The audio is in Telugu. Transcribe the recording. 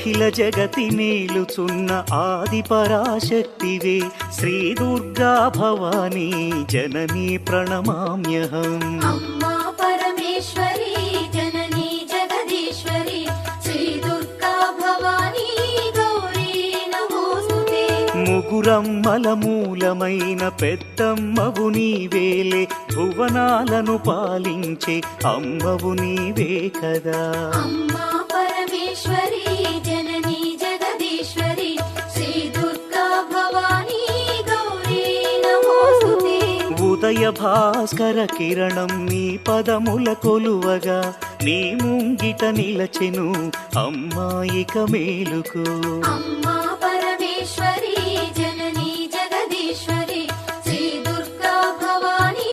అఖిల జగతి మేలుచున్న ఆది పరాశక్తివే శ్రీ దుర్గా భవానీ జననీ ప్రణమామ్యహం. అమ్మా పరమేశ్వరి జననీ జగదీశ్వరి శ్రీ దుర్గా భవానీ గౌరీ నమోస్తుతే. ముగురమ్మల మూలమైన పెద్దమ్మవు నీవేలే భువనాలను పాలించే అమ్మవు నీవే కదా. అమ్మా పరమేశ్వరి జననీ జగదీశ్వరి శ్రీ దుర్గా భవానీ గౌరీ నమోస్తుతే. ఉదయ భాస్కర కిరణం నీ పదముల కొలువగా నీ ముంగిట నిలచెను అమ్మాయిక మేలుకు. అమ్మా